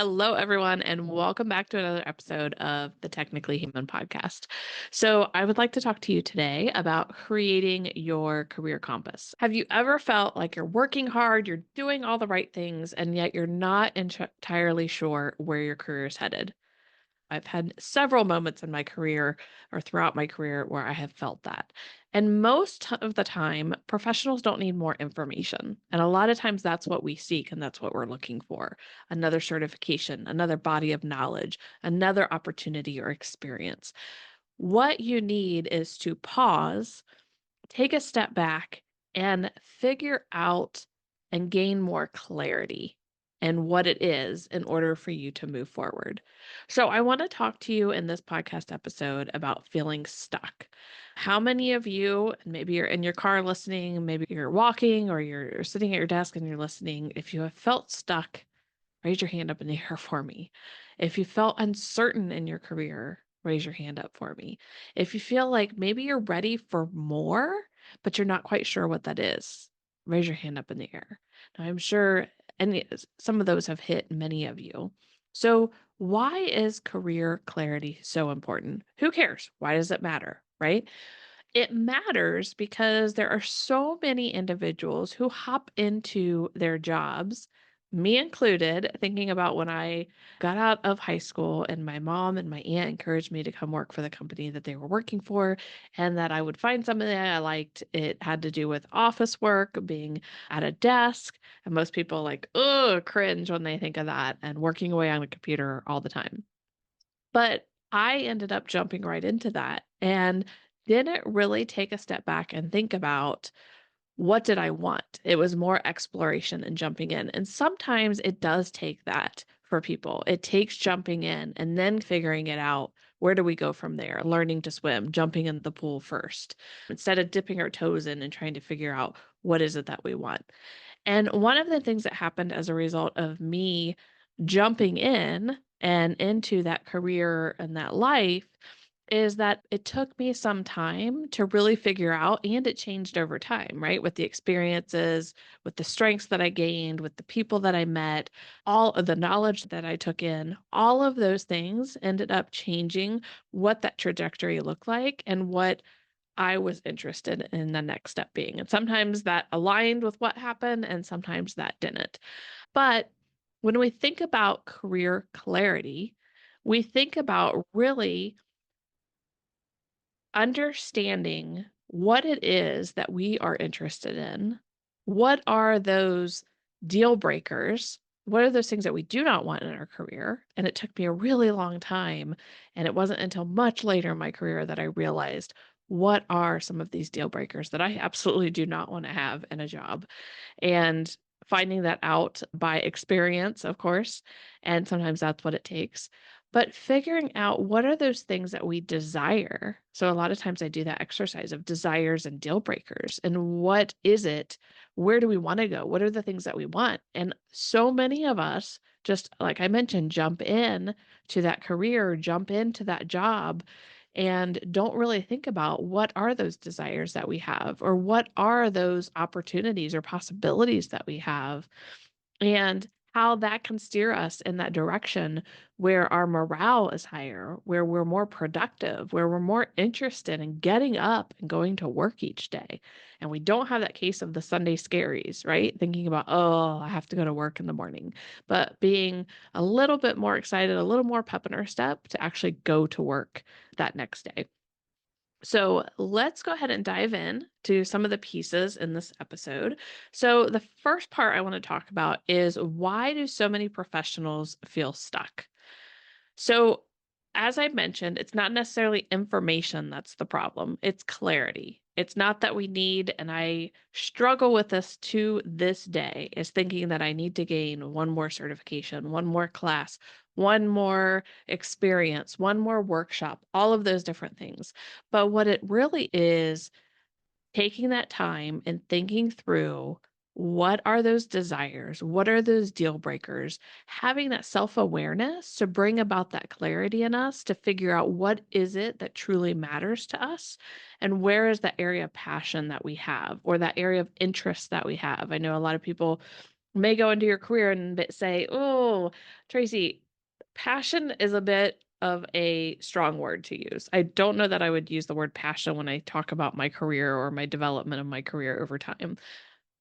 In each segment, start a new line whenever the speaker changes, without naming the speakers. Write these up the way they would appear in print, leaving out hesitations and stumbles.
Hello, everyone, and welcome back to another episode of the Technically Human podcast. So, I would like to talk to you today about creating your career compass. Have you ever felt like you're working hard, you're doing all the right things, and yet you're not entirely sure where your career is headed? I've had several moments in my career or throughout my career where I have felt that. And most of the time, professionals don't need more information. And a lot of times that's what we seek and that's what we're looking for. Another certification, another body of knowledge, another opportunity or experience. What you need is to pause, take a step back, and figure out and gain more clarity and what it is in order for you to move forward. So, I want to talk to you in this podcast episode about feeling stuck. How many of you, and maybe you're in your car listening, maybe you're walking or you're sitting at your desk and you're listening, if you have felt stuck, raise your hand up in the air for me. If you felt uncertain in your career, raise your hand up for me. If you feel like maybe you're ready for more, but you're not quite sure what that is, raise your hand up in the air. Now, I'm sure some of those have hit many of you. So, why is career clarity so important? Who cares? Why does it matter? Right? It matters because there are so many individuals who hop into their jobs, me included, thinking about when I got out of high school and my mom and my aunt encouraged me to come work for the company that they were working for and that I would find something that I liked. It had to do with office work, being at a desk, and most people like, oh, cringe when they think of that and working away on a computer all the time. But I ended up jumping right into that and didn't really take a step back and think about what did I want? It was more exploration and jumping in. And sometimes it does take that for people. It takes jumping in and then figuring it out. Where do we go from there? Learning to swim, jumping in the pool first, instead of dipping our toes in and trying to figure out what is it that we want. And one of the things that happened as a result of me jumping in and into that career and that life is that it took me some time to really figure out, and it changed over time, right? With the experiences, with the strengths that I gained, with the people that I met, all of the knowledge that I took in, all of those things ended up changing what that trajectory looked like and what I was interested in the next step being. And sometimes that aligned with what happened, and sometimes that didn't. But when we think about career clarity, we think about really understanding what it is that we are interested in. What are those deal breakers? What are those things that we do not want in our career? And it took me a really long time. And it wasn't until much later in my career that I realized what are some of these deal breakers that I absolutely do not want to have in a job. And finding that out by experience, of course, and sometimes that's what it takes. But figuring out what are those things that we desire. So a lot of times I do that exercise of desires and deal breakers. And what is it? Where do we want to go? What are the things that we want? And so many of us, just like I mentioned, jump in to that career, jump into that job and don't really think about what are those desires that we have or what are those opportunities or possibilities that we have and how that can steer us in that direction where our morale is higher, where we're more productive, where we're more interested in getting up and going to work each day. And we don't have that case of the Sunday scaries, right? Thinking about, oh, I have to go to work in the morning, but being a little bit more excited, a little more pep in our step to actually go to work that next day. So let's go ahead and dive in to some of the pieces in this episode. So the first part I want to talk about is why do so many professionals feel stuck? So as I mentioned, it's not necessarily information that's the problem. It's clarity. It's not that we need, and I struggle with this to this day, is thinking that I need to gain one more certification, one more class, one more experience, one more workshop, all of those different things. But what it really is taking that time and thinking through what are those desires? What are those deal breakers? Having that self-awareness to bring about that clarity in us to figure out what is it that truly matters to us and where is that area of passion that we have or that area of interest that we have. I know a lot of people may go into your career and say, "Oh, Tracy, passion is a bit of a strong word to use." I don't know that I would use the word passion when I talk about my career or my development of my career over time.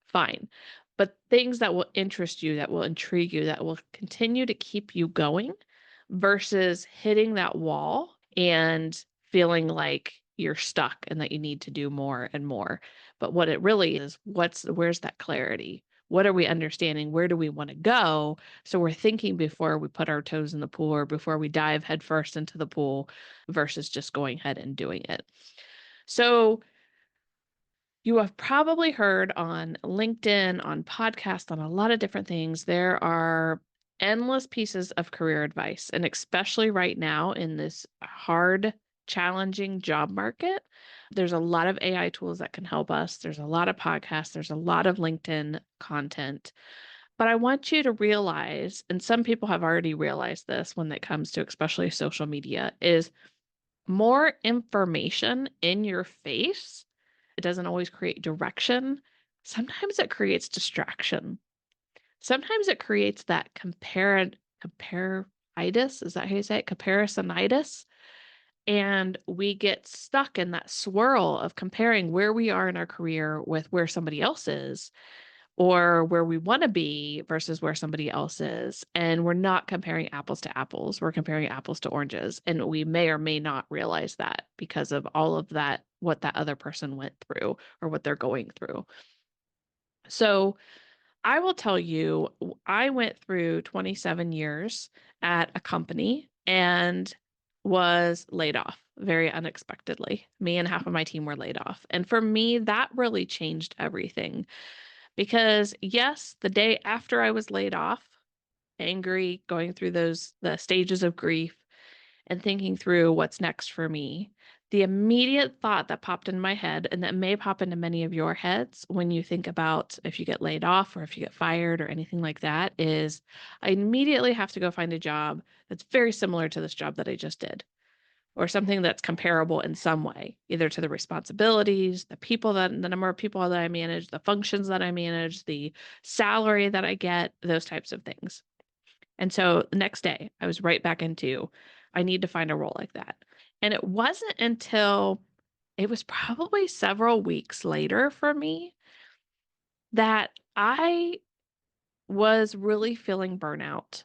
Fine. But things that will interest you, that will intrigue you, that will continue to keep you going versus hitting that wall and feeling like you're stuck and that you need to do more and more. But what it really is, where's that clarity? What are we understanding? Where do we want to go? So we're thinking before we put our toes in the pool or before we dive headfirst into the pool versus just going ahead and doing it. So you have probably heard on LinkedIn, on podcasts, on a lot of different things, there are endless pieces of career advice. And especially right now in this hard, challenging job market, there's a lot of AI tools that can help us. There's a lot of podcasts, there's a lot of LinkedIn content. But I want you to realize, and some people have already realized this when it comes to especially social media, is more information in your face. It doesn't always create direction. Sometimes it creates distraction. Sometimes it creates that comparitis. Is that how you say it? Comparisonitis. And we get stuck in that swirl of comparing where we are in our career with where somebody else is or where we want to be versus where somebody else is. And we're not comparing apples to apples. We're comparing apples to oranges. And we may or may not realize that because of all of that, what that other person went through or what they're going through. So I will tell you, I went through 27 years at a company and was laid off very unexpectedly. Me and half of my team were laid off. And for me, that really changed everything. Because yes, the day after I was laid off, angry, going through the stages of grief and thinking through what's next for me, the immediate thought that popped in my head, and that may pop into many of your heads when you think about if you get laid off or if you get fired or anything like that, is I immediately have to go find a job that's very similar to this job that I just did or something that's comparable in some way, either to the responsibilities, the number of people that I manage, the functions that I manage, the salary that I get, those types of things. And so the next day, I was right back into, I need to find a role like that. And it wasn't until it was probably several weeks later for me that I was really feeling burnout.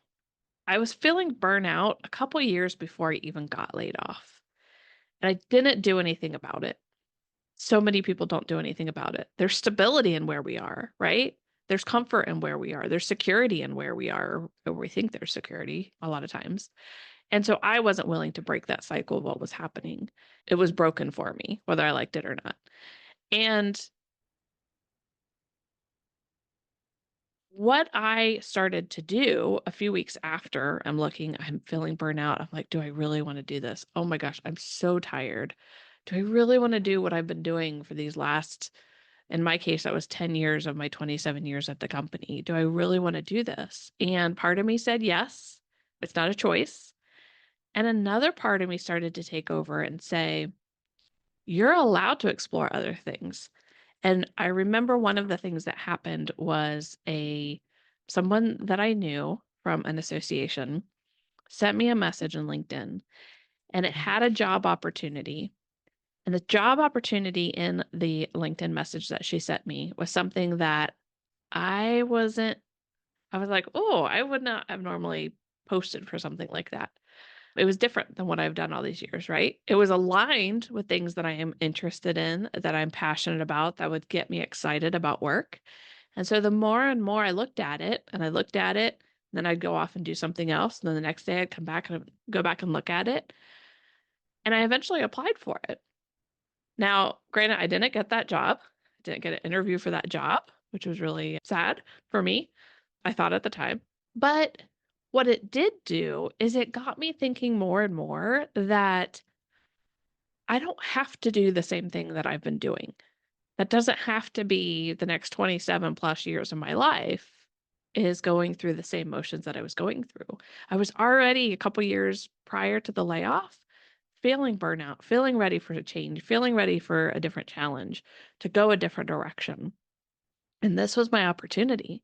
I was feeling burnout a couple years before I even got laid off. And I didn't do anything about it. So many people don't do anything about it. There's stability in where we are, right? There's comfort in where we are. There's security in where we are, or we think there's security a lot of times. And so I wasn't willing to break that cycle of what was happening. It was broken for me, whether I liked it or not. And what I started to do a few weeks after I'm feeling burnout. I'm like, do I really want to do this? Oh my gosh, I'm so tired. Do I really want to do what I've been doing for these last, in my case, that was 10 years of my 27 years at the company? Do I really want to do this? And part of me said yes, it's not a choice. And another part of me started to take over and say, you're allowed to explore other things. And I remember one of the things that happened was someone that I knew from an association sent me a message on LinkedIn and it had a job opportunity. And the job opportunity in the LinkedIn message that she sent me was something that I wasn't, I was like, oh, I would not have normally posted for something like that. It was different than what I've done all these years, right? It was aligned with things that I am interested in, that I'm passionate about, that would get me excited about work. And so the more and more I looked at it and I looked at it, then I'd go off and do something else. And then the next day I'd come back and go back and look at it. And I eventually applied for it. Now, granted, I didn't get that job. I didn't get an interview for that job, which was really sad for me. I thought at the time. But what it did do is it got me thinking more and more that I don't have to do the same thing that I've been doing. That doesn't have to be the next 27 plus years of my life is going through the same motions that I was going through. I was already a couple years prior to the layoff feeling burnout, feeling ready for a change, feeling ready for a different challenge, to go a different direction. And this was my opportunity.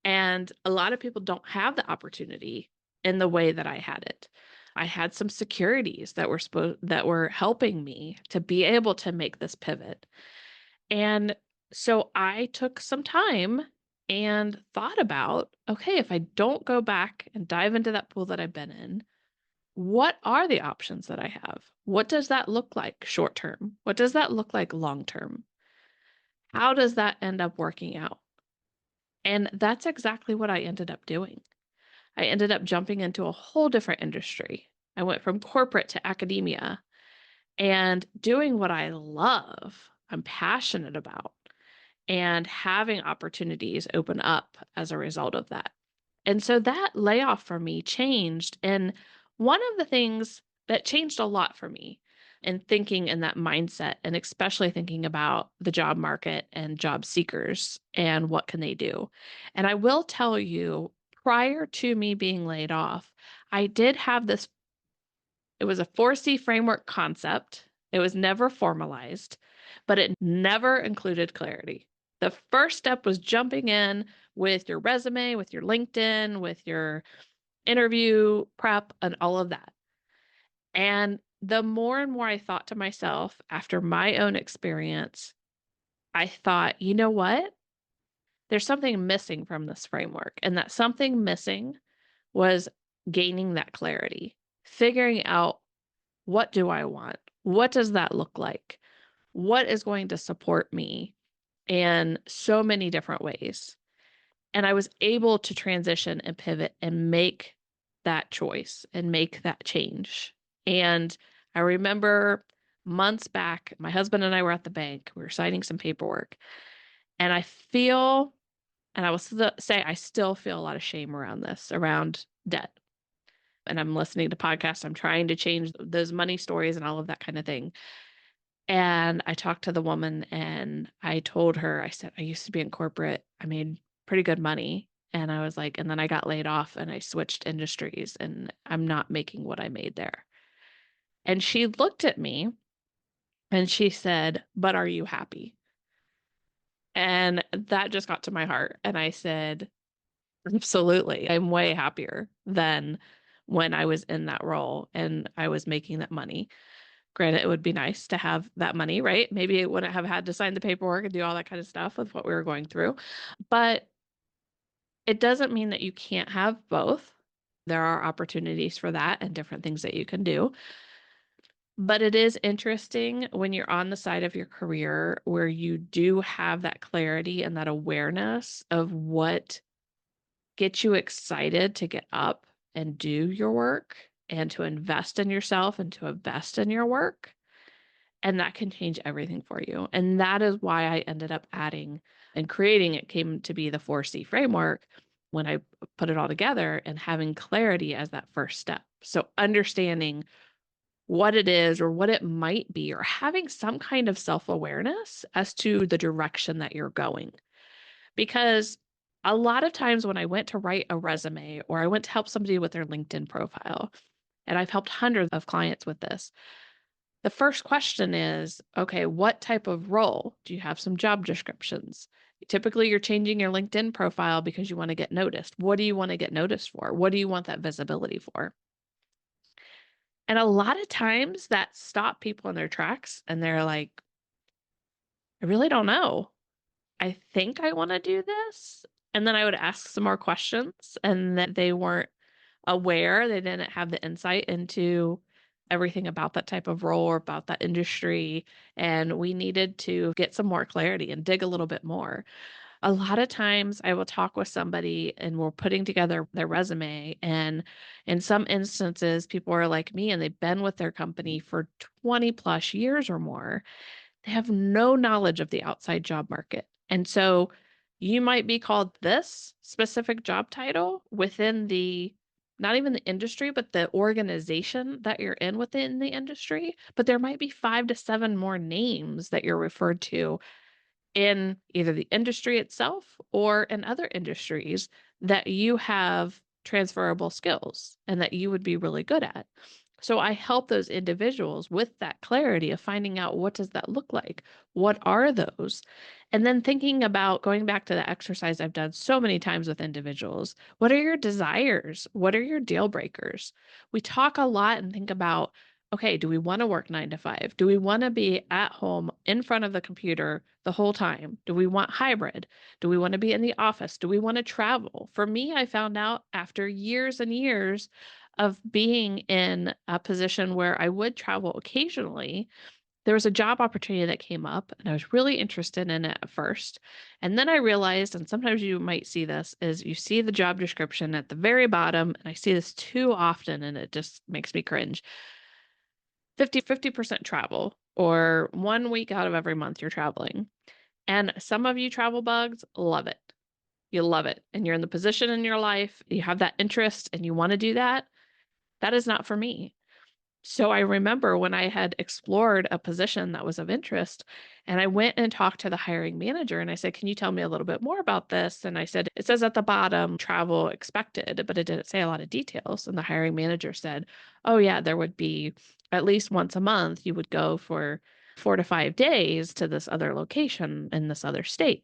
And a lot of people don't have the opportunity in the way that I had it. I had some securities that were helping me to be able to make this pivot. And so I took some time and thought about, okay, if I don't go back and dive into that pool that I've been in, what are the options that I have? What does that look like short term? What does that look like long term? How does that end up working out? And that's exactly what I ended up doing. I ended up jumping into a whole different industry. I went from corporate to academia and doing what I love, I'm passionate about, and having opportunities open up as a result of that. And so that layoff for me changed. And one of the things that changed a lot for me in thinking in that mindset, and especially thinking about the job market and job seekers and what can they do. And I will tell you, prior to me being laid off, I did have this, it was a 4C framework concept. It was never formalized, but it never included clarity. The first step was jumping in with your resume, with your LinkedIn, with your interview prep, and all of that. And the more and more I thought to myself after my own experience, I thought, you know what? There's something missing from this framework. And that something missing was gaining that clarity, figuring out, what do I want? What does that look like? What is going to support me in so many different ways? And I was able to transition and pivot and make that choice and make that change. And I remember months back, my husband and I were at the bank. We were signing some paperwork. And I feel, and I will say, I still feel a lot of shame around this, around debt. And I'm listening to podcasts. I'm trying to change those money stories and all of that kind of thing. And I talked to the woman and I told her, I said, I used to be in corporate. I made pretty good money. And I was like, and then I got laid off and I switched industries and I'm not making what I made there. And she looked at me and she said, but are you happy? And that just got to my heart. And I said, absolutely. I'm way happier than when I was in that role and I was making that money. Granted, it would be nice to have that money, right? Maybe it wouldn't have had to sign the paperwork and do all that kind of stuff with what we were going through. But it doesn't mean that you can't have both. There are opportunities for that and different things that you can do. But it is interesting when you're on the side of your career where you do have that clarity and that awareness of what gets you excited to get up and do your work and to invest in yourself and to invest in your work. And that can change everything for you. And that is why I ended up adding and creating it came to be the 4C framework when I put it all together and having clarity as that first step. So understanding what it is or what it might be, or having some kind of self awareness as to the direction that you're going. Because a lot of times when I went to write a resume or I went to help somebody with their LinkedIn profile, and I've helped hundreds of clients with this, the first question is, okay, what type of role? Do you have some job descriptions? Typically, you're changing your LinkedIn profile because you want to get noticed. What do you want to get noticed for? What do you want that visibility for? And a lot of times that stop people in their tracks and they're like, I really don't know. I think I want to do this. And then I would ask some more questions and that they weren't aware, they didn't have the insight into everything about that type of role or about that industry. And we needed to get some more clarity and dig a little bit more. A lot of times I will talk with somebody and we're putting together their resume. And in some instances, people are like me and they've been with their company for 20 plus years or more. They have no knowledge of the outside job market. And so you might be called this specific job title within the, not even the industry, but the organization that you're in within the industry. But there might be 5 to 7 more names that you're referred to in either the industry itself or in other industries that you have transferable skills and that you would be really good at. So I help those individuals with that clarity of finding out, what does that look like? What are those? And then thinking about going back to the exercise I've done so many times with individuals. What are your desires? What are your deal breakers? We talk a lot and think about, okay, do we want to work 9 to 5? Do we want to be at home in front of the computer the whole time? Do we want hybrid? Do we want to be in the office? Do we want to travel? For me, I found out after years and years of being in a position where I would travel occasionally, there was a job opportunity that came up and I was really interested in it at first. And then I realized, and sometimes you might see this, is you see the job description at the very bottom, and I see this too often and it just makes me cringe. 50% travel, or 1 week out of every month you're traveling. And some of you travel bugs love it. You love it. And you're in the position in your life, you have that interest and you want to do that. That is not for me. So I remember when I had explored a position that was of interest, and I went and talked to the hiring manager and I said, "Can you tell me a little bit more about this?" And I said, "It says at the bottom, travel expected, but it didn't say a lot of details." And the hiring manager said, "Oh, yeah, there would be at least once a month, you would go for 4 to 5 days to this other location in this other state."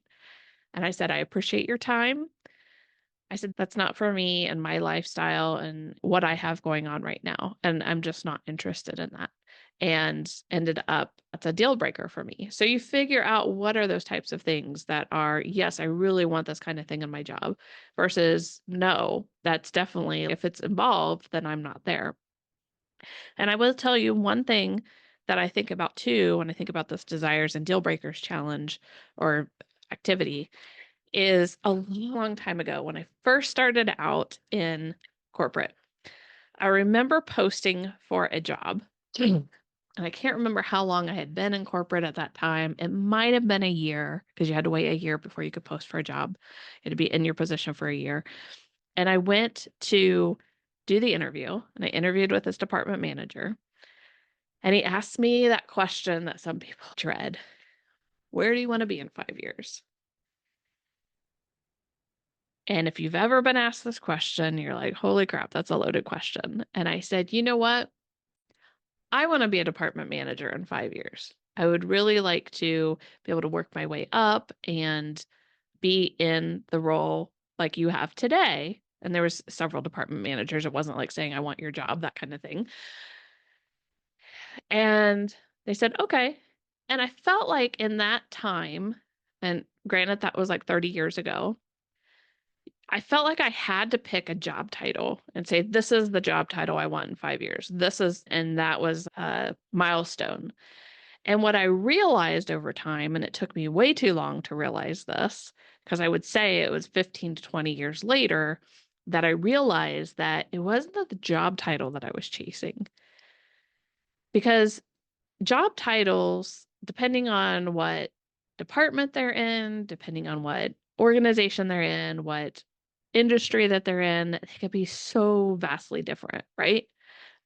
And I said, "I appreciate your time." I said, "That's not for me and my lifestyle and what I have going on right now. And I'm just not interested in that." And ended up, that's a deal breaker for me. So you figure out, what are those types of things that are, yes, I really want this kind of thing in my job, versus no, that's definitely, if it's involved, then I'm not there. And I will tell you one thing that I think about too when I think about this desires and deal breakers challenge or activity is, a long time ago when I first started out in corporate. I remember posting for a job. And I can't remember how long I had been in corporate at that time. It might have been a year, because you had to wait a year before you could post for a job. You had to be in your position for a year. And I went to do the interview, and I interviewed with this department manager. And he asked me that question that some people dread: where do you want to be in 5 years? And if you've ever been asked this question, you're like, holy crap, that's a loaded question. And I said, you know what? I want to be a department manager in 5 years. I would really like to be able to work my way up and be in the role like you have today. And there was several department managers. It wasn't like saying, I want your job, that kind of thing. And they said, okay. And I felt like in that time, and granted, that was like 30 years ago, I felt like I had to pick a job title and say, this is the job title I want in 5 years. And that was a milestone. And what I realized over time, and it took me way too long to realize this, because I would say it was 15 to 20 years later that I realized that it wasn't the job title that I was chasing. Because job titles, depending on what department they're in, depending on what organization they're in, what industry that they're in, they could be so vastly different, right?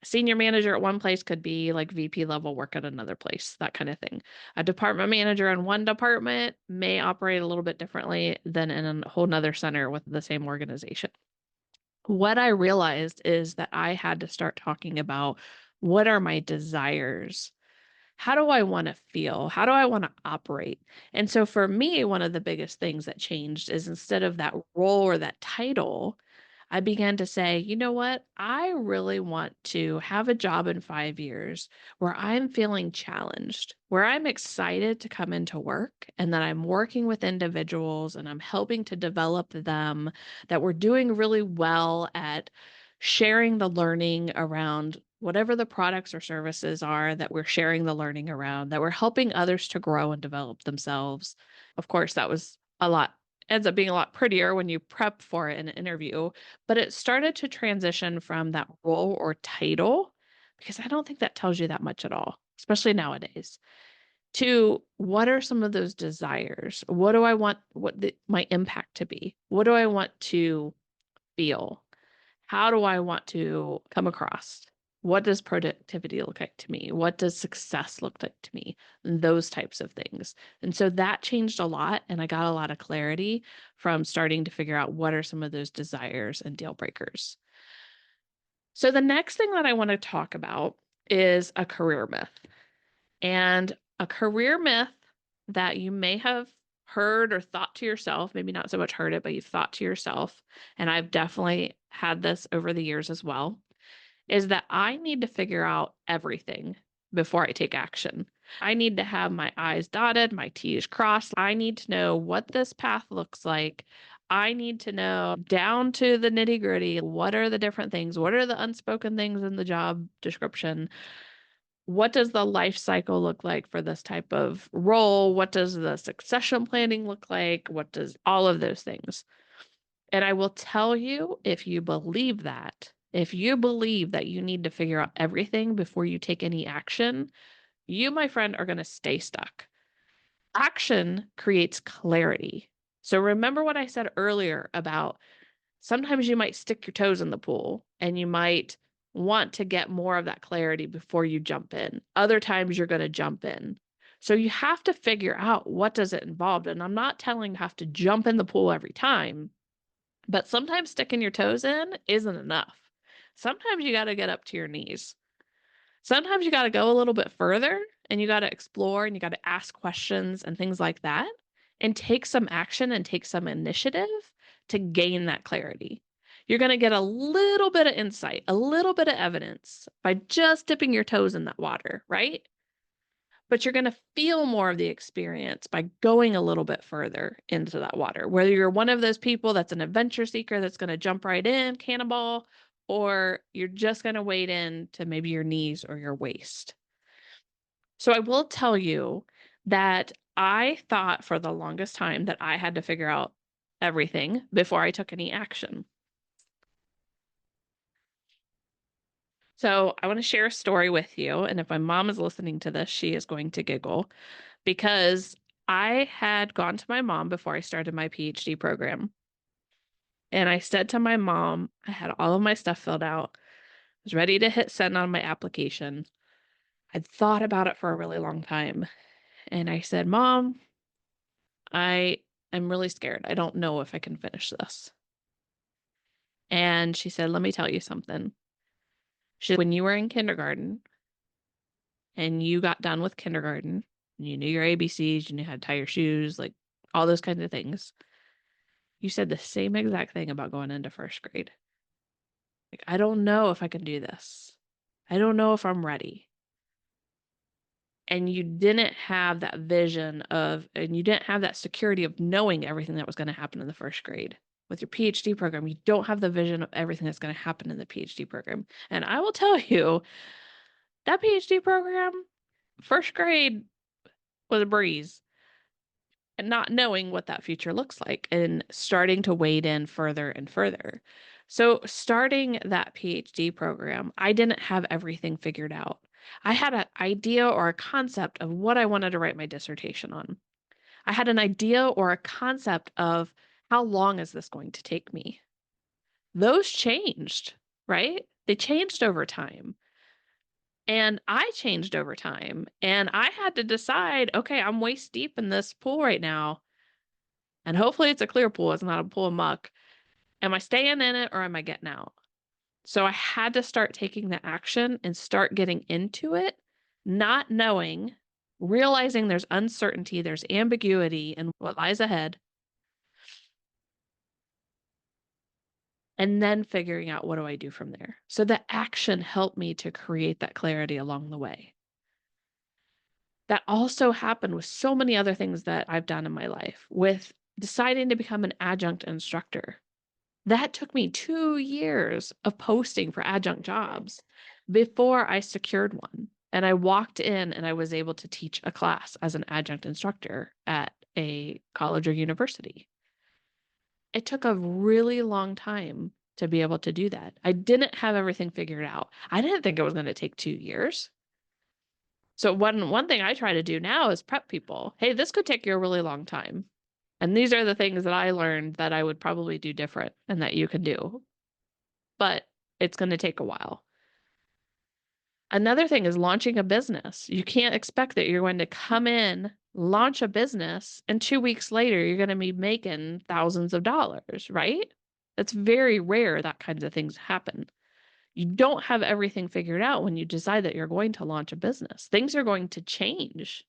A senior manager at one place could be like VP level work at another place, that kind of thing. A department manager in one department may operate a little bit differently than in a whole nother center with the same organization. What I realized is that I had to start talking about, what are my desires? How do I want to feel? How do I want to operate? And so for me, one of the biggest things that changed is, instead of that role or that title, I began to say, you know what? I really want to have a job in 5 years where I'm feeling challenged, where I'm excited to come into work, and that I'm working with individuals and I'm helping to develop them, that we're doing really well at sharing the learning around whatever the products or services are that we're sharing the learning around, that we're helping others to grow and develop themselves. Of course, that was a lot, ends up being a lot prettier when you prep for it in an interview, but it started to transition from that role or title, because I don't think that tells you that much at all, especially nowadays, to, what are some of those desires? What do I want, my impact to be? What do I want to feel? How do I want to come across? What does productivity look like to me? What does success look like to me? And those types of things. And so that changed a lot. And I got a lot of clarity from starting to figure out, what are some of those desires and deal breakers. So the next thing that I want to talk about is a career myth. And a career myth that you may have heard or thought to yourself, maybe not so much heard it, but you've thought to yourself, and I've definitely had this over the years as well, is that I need to figure out everything before I take action. I need to have my I's dotted, my T's crossed. I need to know what this path looks like. I need to know down to the nitty gritty, what are the different things? What are the unspoken things in the job description? What does the life cycle look like for this type of role? What does the succession planning look like? What does all of those things? And I will tell you, if you believe that, if you believe that you need to figure out everything before you take any action, you, my friend, are going to stay stuck. Action creates clarity. So remember what I said earlier about sometimes you might stick your toes in the pool and you might want to get more of that clarity before you jump in. Other times you're going to jump in. So you have to figure out what does it involve. And I'm not telling you have to jump in the pool every time, but sometimes sticking your toes in isn't enough. Sometimes you got to get up to your knees. Sometimes you got to go a little bit further and you got to explore and you got to ask questions and things like that and take some action and take some initiative to gain that clarity. You're going to get a little bit of insight, a little bit of evidence by just dipping your toes in that water, right? But you're going to feel more of the experience by going a little bit further into that water. Whether you're one of those people that's an adventure seeker that's going to jump right in, cannonball, or you're just going to wade in to maybe your knees or your waist. So I will tell you that I thought for the longest time that I had to figure out everything before I took any action. So I want to share a story with you. And if my mom is listening to this, she is going to giggle because I had gone to my mom before I started my PhD program. And I said to my mom, I had all of my stuff filled out, was ready to hit send on my application. I'd thought about it for a really long time. And I said, Mom, I am really scared. I don't know if I can finish this. And she said, Let me tell you something. She said, when you were in kindergarten and you got done with kindergarten, and you knew your ABCs, you knew how to tie your shoes, like all those kinds of things, you said the same exact thing about going into first grade. Like, I don't know if I can do this. I don't know if I'm ready. And you didn't have that vision of, and you didn't have that security of knowing everything that was going to happen in the first grade. With your PhD program, you don't have the vision of everything that's going to happen in the PhD program. And I will tell you, that PhD program, first grade was a breeze. And not knowing what that future looks like and starting to wade in further and further. So, starting that PhD program, I didn't have everything figured out. I had an idea or a concept of what I wanted to write my dissertation on. I had an idea or a concept of how long is this going to take me? Those changed, right? They changed over time. And I changed over time. And I had to decide, okay, I'm waist deep in this pool right now. And hopefully it's a clear pool. It's not a pool of muck. Am I staying in it or am I getting out? So I had to start taking the action and start getting into it, not knowing, realizing there's uncertainty, there's ambiguity in what lies ahead, and then figuring out what do I do from there. So the action helped me to create that clarity along the way. That also happened with so many other things that I've done in my life, with deciding to become an adjunct instructor. That took me 2 years of posting for adjunct jobs before I secured one. And I walked in and I was able to teach a class as an adjunct instructor at a college or university. It took a really long time to be able to do that. I didn't have everything figured out. I didn't think it was going to take 2 years. So one thing I try to do now is prep people. Hey, this could take you a really long time. And these are the things that I learned that I would probably do different and that you can do. But it's going to take a while. Another thing is launching a business. You can't expect that you're going to come in, launch a business, and 2 weeks later, you're going to be making thousands of dollars, right? That's very rare that kinds of things happen. You don't have everything figured out when you decide that you're going to launch a business. Things are going to change.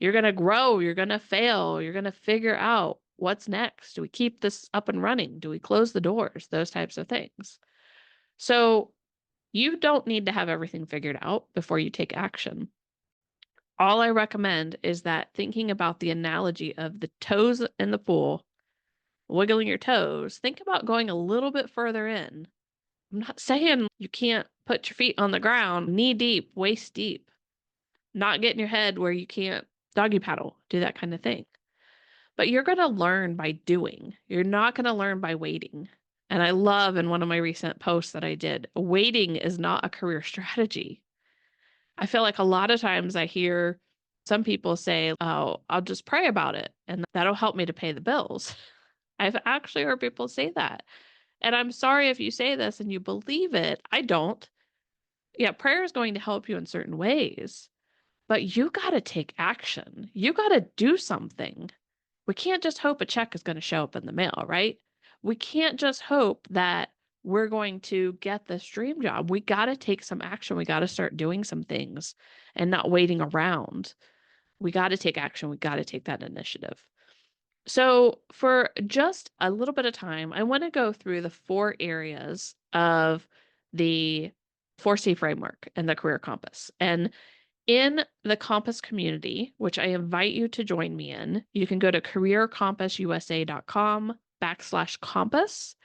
You're going to grow, you're going to fail, you're going to figure out what's next. Do we keep this up and running? Do we close the doors? Those types of things. So you don't need to have everything figured out before you take action. All I recommend is that thinking about the analogy of the toes in the pool, wiggling your toes, think about going a little bit further in. I'm not saying you can't put your feet on the ground, knee deep, waist deep, not get in your head where you can't doggy paddle, do that kind of thing. But you're going to learn by doing. You're not going to learn by waiting. And I love in one of my recent posts that I did, waiting is not a career strategy. I feel like a lot of times I hear some people say, oh, I'll just pray about it and that'll help me to pay the bills. I've actually heard people say that. And I'm sorry if you say this and you believe it. I don't. Yeah, prayer is going to help you in certain ways, but you got to take action. You got to do something. We can't just hope a check is going to show up in the mail, right? We can't just hope that we're going to get this dream job. We got to take some action. We got to start doing some things and not waiting around. We got to take action. We got to take that initiative. So, for just a little bit of time, I want to go through the 4 areas of the 4C framework and the career compass. And in the Compass community, which I invite you to join me in, you can go to careercompassusa.com/compass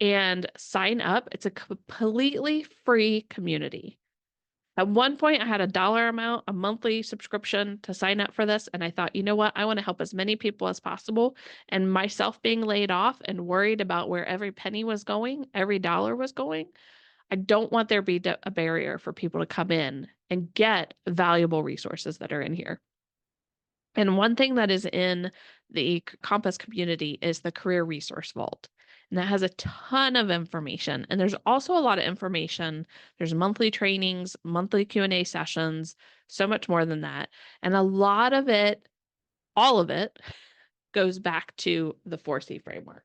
and sign up. It's a completely free community. At one point, I had a dollar amount, a monthly subscription to sign up for this. And I thought, you know what? I want to help as many people as possible. And myself being laid off and worried about where every penny was going, every dollar was going, I don't want there to be a barrier for people to come in and get valuable resources that are in here. And one thing that is in the Compass community is the Career Resource Vault. And that has a ton of information. And there's also a lot of information. There's monthly trainings, monthly Q&A sessions, so much more than that. And a lot of it, all of it, goes back to the 4C framework.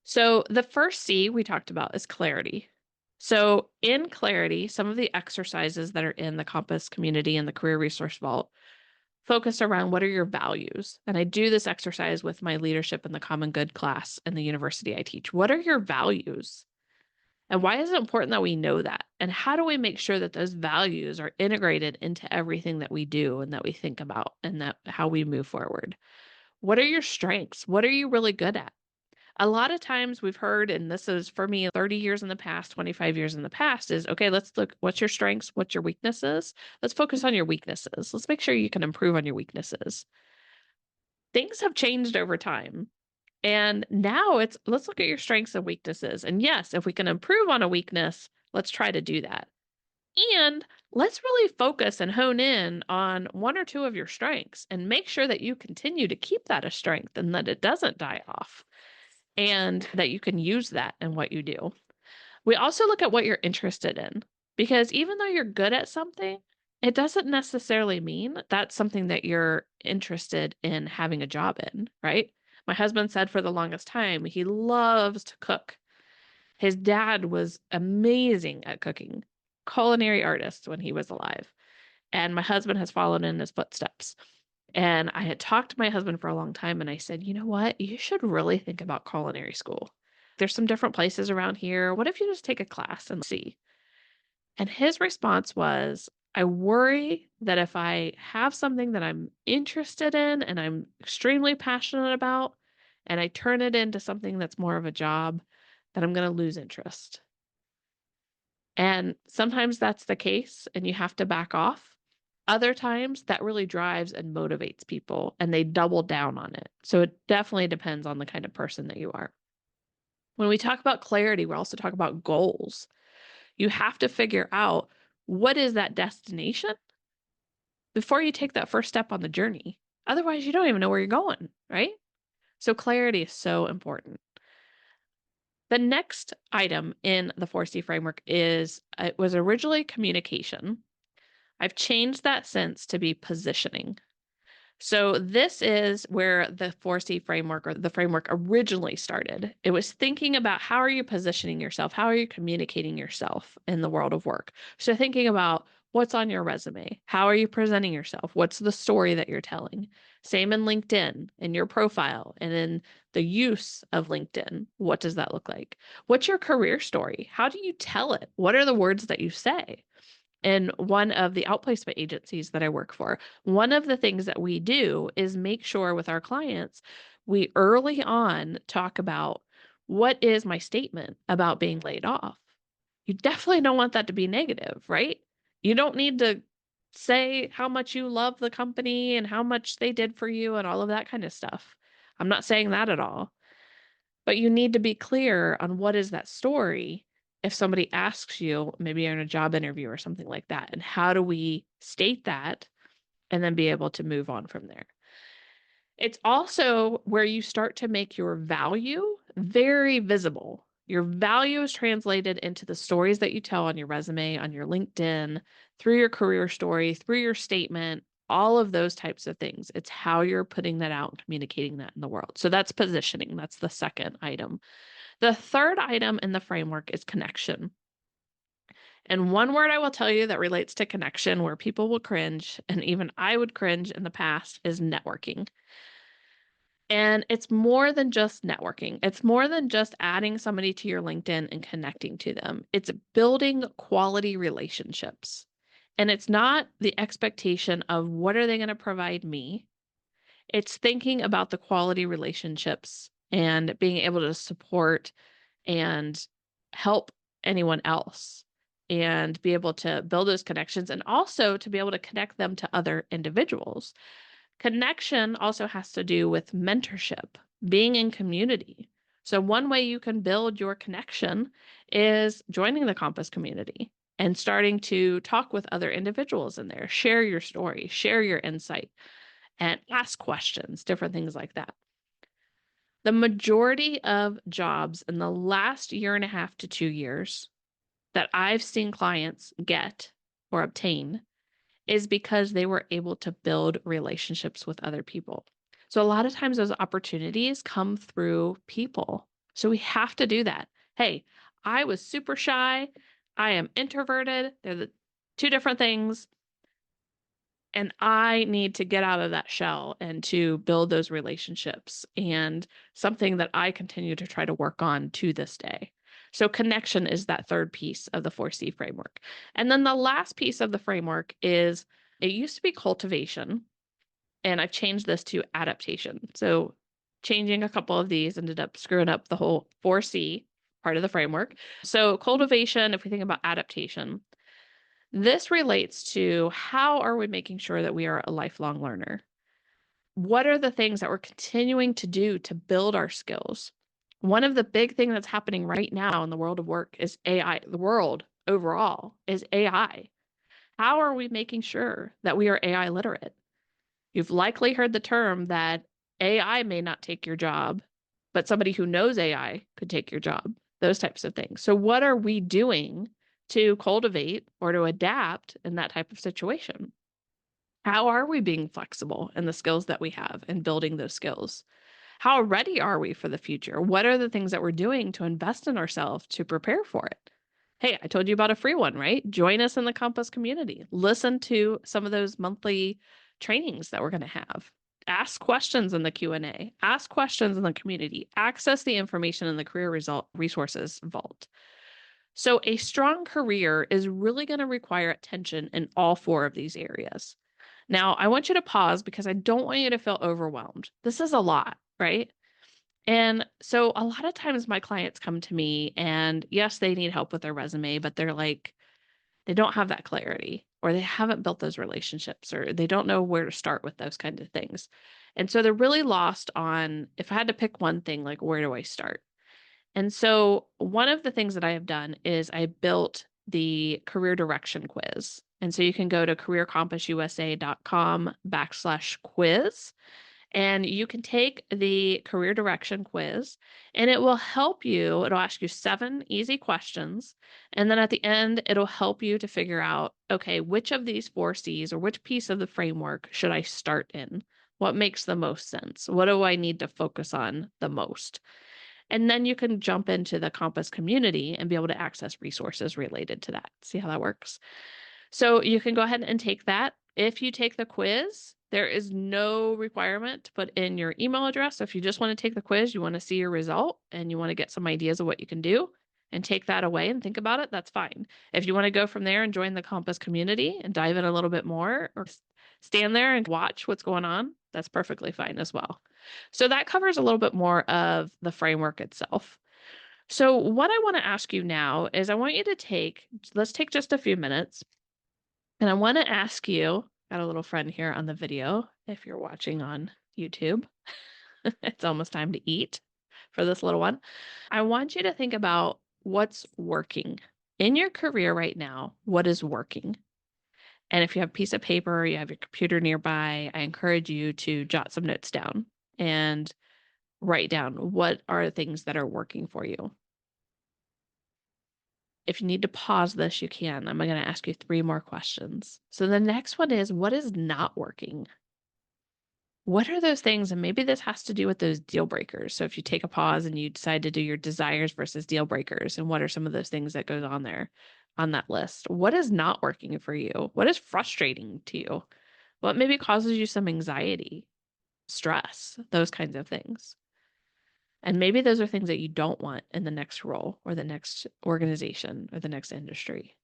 So the first C we talked about is clarity. So in clarity, some of the exercises that are in the Compass community and the Career Resource Vault focus around what are your values. And I do this exercise with my leadership in the Common Good class in the university I teach. What are your values? And why is it important that we know that? And how do we make sure that those values are integrated into everything that we do and that we think about and that how we move forward? What are your strengths? What are you really good at? A lot of times we've heard, and this is for me 30 years in the past, 25 years in the past, is okay, let's look, what's your strengths? What's your weaknesses? Let's focus on your weaknesses. Let's make sure you can improve on your weaknesses. Things have changed over time. And now it's, let's look at your strengths and weaknesses. And yes, if we can improve on a weakness, let's try to do that. And let's really focus and hone in on 1 or 2 of your strengths and make sure that you continue to keep that a strength and that it doesn't die off, and that you can use that in what you do. We also look at what you're interested in, because even though you're good at something, it doesn't necessarily mean that's something that you're interested in having a job in, right? My husband said for the longest time, he loves to cook. His dad was amazing at cooking, culinary artist when he was alive. And my husband has followed in his footsteps. And I had talked to my husband for a long time and I said, you know what? You should really think about culinary school. There's some different places around here. What if you just take a class and see? And his response was, I worry that if I have something that I'm interested in and I'm extremely passionate about, and I turn it into something that's more of a job, that I'm going to lose interest. And sometimes that's the case and you have to back off. Other times that really drives and motivates people and they double down on it. So it definitely depends on the kind of person that you are. When we talk about clarity, we're also talking about goals. You have to figure out what is that destination before you take that first step on the journey. Otherwise, you don't even know where you're going, right? So clarity is so important. The next item in the 4C framework is, it was originally communication. I've changed that since to be positioning. So this is where the 4C framework or the framework originally started. It was thinking about how are you positioning yourself? How are you communicating yourself in the world of work? So thinking about what's on your resume? How are you presenting yourself? What's the story that you're telling? Same in LinkedIn, in your profile, and in the use of LinkedIn. What does that look like? What's your career story? How do you tell it? What are the words that you say? In one of the outplacement agencies that I work for, one of the things that we do is make sure with our clients, we early on talk about what is my statement about being laid off. You definitely don't want that to be negative, right? You don't need to say how much you love the company and how much they did for you and all of that kind of stuff. I'm not saying that at all. But you need to be clear on what is that story if somebody asks you, maybe you're in a job interview or something like that, and how do we state that and then be able to move on from there. It's also where you start to make your value very visible. Your value is translated into the stories that you tell on your resume, on your LinkedIn, through your career story, through your statement, all of those types of things. It's how you're putting that out and communicating that in the world. So that's positioning. That's the second item. The third item in the framework is connection. And one word I will tell you that relates to connection, where people will cringe, and even I would cringe in the past, is networking. And it's more than just networking. It's more than just adding somebody to your LinkedIn and connecting to them. It's building quality relationships. And it's not the expectation of what are they going to provide me? It's thinking about the quality relationships and being able to support and help anyone else and be able to build those connections and also to be able to connect them to other individuals. Connection also has to do with mentorship, being in community. So, one way you can build your connection is joining the Compass community and starting to talk with other individuals in there, share your story, share your insight, and ask questions, different things like that. The majority of jobs in the last year and a half to 2 years that I've seen clients get or obtain is because they were able to build relationships with other people. So a lot of times those opportunities come through people. So we have to do that. Hey, I was super shy. I am introverted. They're the two different things. And I need to get out of that shell and to build those relationships, and something that I continue to try to work on to this day. So connection is that third piece of the 4C framework. And then the last piece of the framework is, it used to be cultivation, and I've changed this to adaptation. So changing a couple of these ended up screwing up the whole 4C part of the framework. So cultivation, if we think about adaptation, this relates to how are we making sure that we are a lifelong learner? What are the things that we're continuing to do to build our skills? One of the big things that's happening right now in the world of work is AI. The world overall is AI. How are we making sure that we are AI literate? You've likely heard the term that AI may not take your job, but somebody who knows AI could take your job, those types of things. So, what are we doing to cultivate or to adapt in that type of situation? How are we being flexible in the skills that we have and building those skills? How ready are we for the future? What are the things that we're doing to invest in ourselves to prepare for it? Hey, I told you about a free one, right? Join us in the Compass community. Listen to some of those monthly trainings that we're going to have. Ask questions in the Q&A. Ask questions in the community. Access the information in the career result resources vault. So a strong career is really going to require attention in all four of these areas. Now, I want you to pause because I don't want you to feel overwhelmed. This is a lot, right? And so a lot of times my clients come to me and yes, they need help with their resume, but they're like, they don't have that clarity, or they haven't built those relationships, or they don't know where to start with those kinds of things. And so they're really lost on, if I had to pick one thing, like, where do I start? And so one of the things that I have done is I built the career direction quiz. And so you can go to careercompassusa.com/quiz, and you can take the career direction quiz, and it will help you. It'll ask you 7 easy questions. And then at the end, it'll help you to figure out, okay, which of these 4 C's or which piece of the framework should I start in? What makes the most sense? What do I need to focus on the most? And then you can jump into the Compass community and be able to access resources related to that. See how that works? So you can go ahead and take that. If you take the quiz, there is no requirement to put in your email address. So if you just want to take the quiz, you want to see your result and you want to get some ideas of what you can do and take that away and think about it, that's fine. If you want to go from there and join the Compass community and dive in a little bit more or stand there and watch what's going on, that's perfectly fine as well. So that covers a little bit more of the framework itself. So what I want to ask you now is I want you to let's take just a few minutes and I want to ask you, got a little friend here on the video, if you're watching on YouTube, it's almost time to eat for this little one. I want you to think about what's working in your career right now. What is working? And if you have a piece of paper, you have your computer nearby, I encourage you to jot some notes down and write down what are the things that are working for you. If you need to pause this, you can. I'm going to ask you 3 more questions. So the next one is, what is not working? What are those things? And maybe this has to do with those deal breakers. So if you take a pause and you decide to do your desires versus deal breakers, and what are some of those things that goes on there on that list? What is not working for you? What is frustrating to you? What maybe causes you some anxiety, stress, those kinds of things? And maybe those are things that you don't want in the next role or the next organization or the next industry.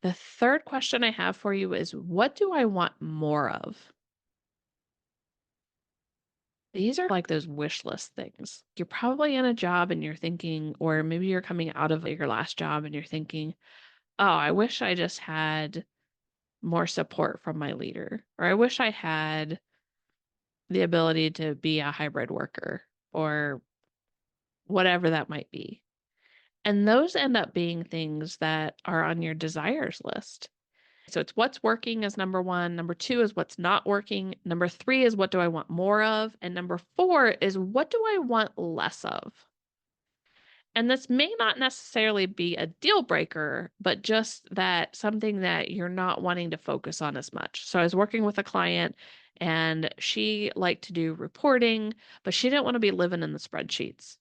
The third question I have for you is, what do I want more of? These are like those wish list things. You're probably in a job and you're thinking, or maybe you're coming out of your last job and you're thinking, oh, I wish I just had more support from my leader, or I wish I had the ability to be a hybrid worker, or whatever that might be. And those end up being things that are on your desires list. So it's what's working is number 1. Number 2 is what's not working. Number 3 is what do I want more of? And number 4 is what do I want less of? And this may not necessarily be a deal breaker, but just that something that you're not wanting to focus on as much. So I was working with a client and she liked to do reporting, but she didn't want to be living in the spreadsheets.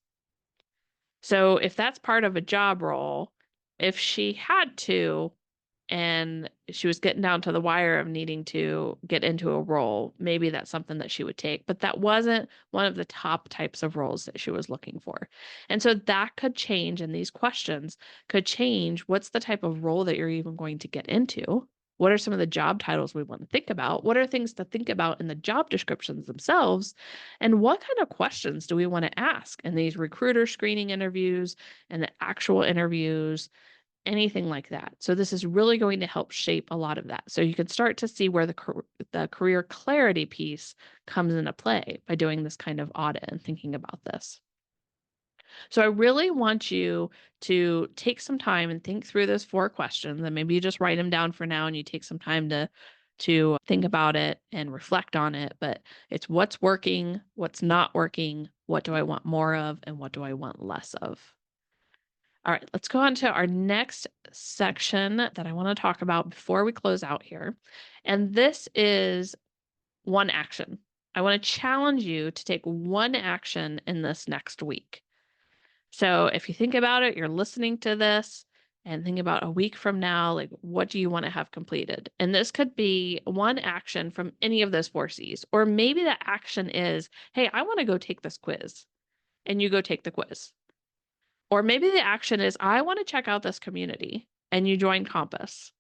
So if that's part of a job role, if she had to, and she was getting down to the wire of needing to get into a role, maybe that's something that she would take. But that wasn't one of the top types of roles that she was looking for. And so that could change, and these questions could change what's the type of role that you're even going to get into? What are some of the job titles we want to think about? What are things to think about in the job descriptions themselves? And what kind of questions do we want to ask in these recruiter screening interviews and the actual interviews? Anything like that. So this is really going to help shape a lot of that. So you can start to see where the career clarity piece comes into play by doing this kind of audit and thinking about this. So I really want you to take some time and think through those 4 questions, and maybe you just write them down for now and you take some time to think about it and reflect on it. But it's what's working, what's not working, what do I want more of, and what do I want less of? All right, let's go on to our next section that I want to talk about before we close out here. And this is one action. I want to challenge you to take one action in this next week. So if you think about it, you're listening to this and think about a week from now, like what do you want to have completed? And this could be one action from any of those 4 C's. Or maybe that action is, hey, I want to go take this quiz. And you go take the quiz. Or maybe the action is, I want to check out this community, and you join Compass.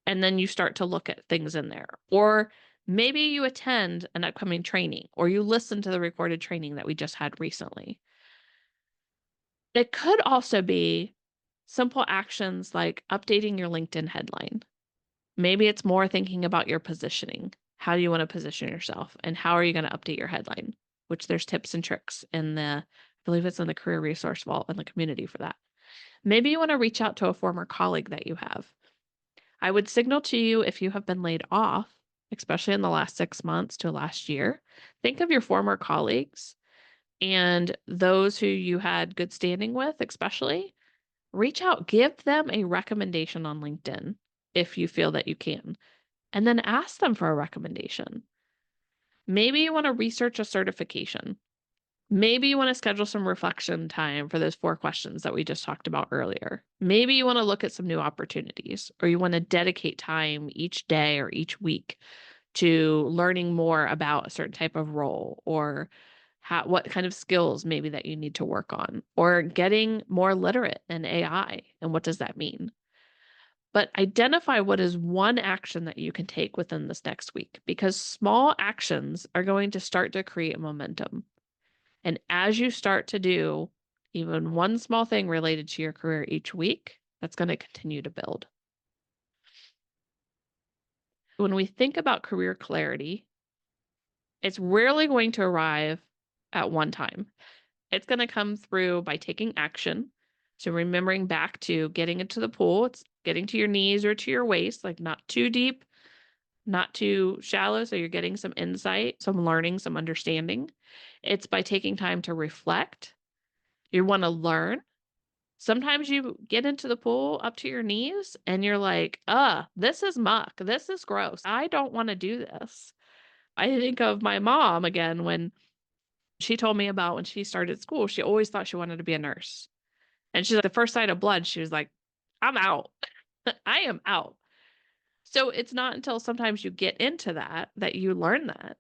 And then you start to look at things in there. Or maybe you attend an upcoming training, or you listen to the recorded training that we just had recently. It could also be simple actions like updating your LinkedIn headline. Maybe it's more thinking about your positioning. How do you want to position yourself? And how are you going to update your headline? Which there's tips and tricks in I believe it's in the career resource vault in the community for that. Maybe you want to reach out to a former colleague that you have. I would signal to you if you have been laid off, especially in the last 6 months to last year. Think of your former colleagues and those who you had good standing with, especially. Reach out, give them a recommendation on LinkedIn if you feel that you can, and then ask them for a recommendation. Maybe you want to research a certification. Maybe you want to schedule some reflection time for those 4 questions that we just talked about earlier. Maybe you want to look at some new opportunities, or you want to dedicate time each day or each week to learning more about a certain type of role, or what kind of skills maybe that you need to work on, or getting more literate in AI. And what does that mean? But identify what is one action that you can take within this next week, because small actions are going to start to create momentum. And as you start to do even one small thing related to your career each week, that's going to continue to build. When we think about career clarity, it's rarely going to arrive at one time. It's going to come through by taking action. So remembering back to getting into the pool, it's getting to your knees or to your waist, like not too deep, not too shallow. So you're getting some insight, some learning, some understanding. It's by taking time to reflect. You want to learn. Sometimes you get into the pool up to your knees and you're like, this is muck. This is gross. I don't want to do this. I think of my mom again when she told me about when she started school. She always thought she wanted to be a nurse. And she's like, the first sight of blood, she was like, I'm out. I am out. So it's not until sometimes you get into that that you learn that.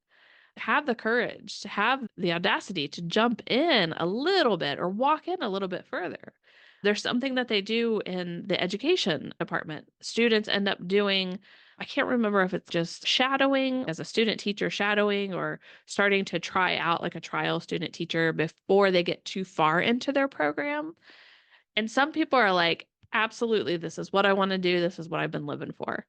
Have the courage, to have the audacity to jump in a little bit or walk in a little bit further. There's something that they do in the education department. Students end up doing, I can't remember if it's just shadowing as a student teacher, shadowing, or starting to try out like a trial student teacher before they get too far into their program. And some people are like, absolutely, this is what I want to do. This is what I've been living for.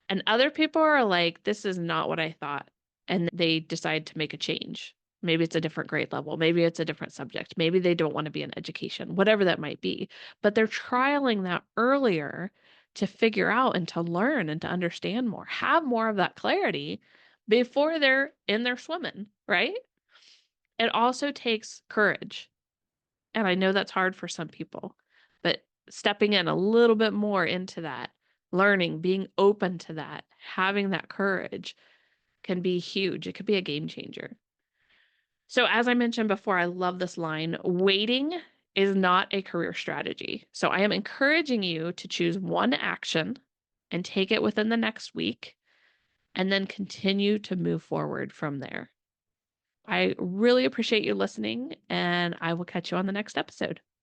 And other people are like, this is not what I thought. And they decide to make a change. Maybe it's a different grade level. Maybe it's a different subject. Maybe they don't want to be in education, whatever that might be. But they're trialing that earlier to figure out and to learn and to understand more, have more of that clarity before they're in their swimming, right? It also takes courage. And I know that's hard for some people, but stepping in a little bit more into that, learning, being open to that, having that courage can be huge. It could be a game changer. So, as I mentioned before, I love this line: waiting is not a career strategy. So, I am encouraging you to choose one action and take it within the next week and then continue to move forward from there. I really appreciate you listening, and I will catch you on the next episode.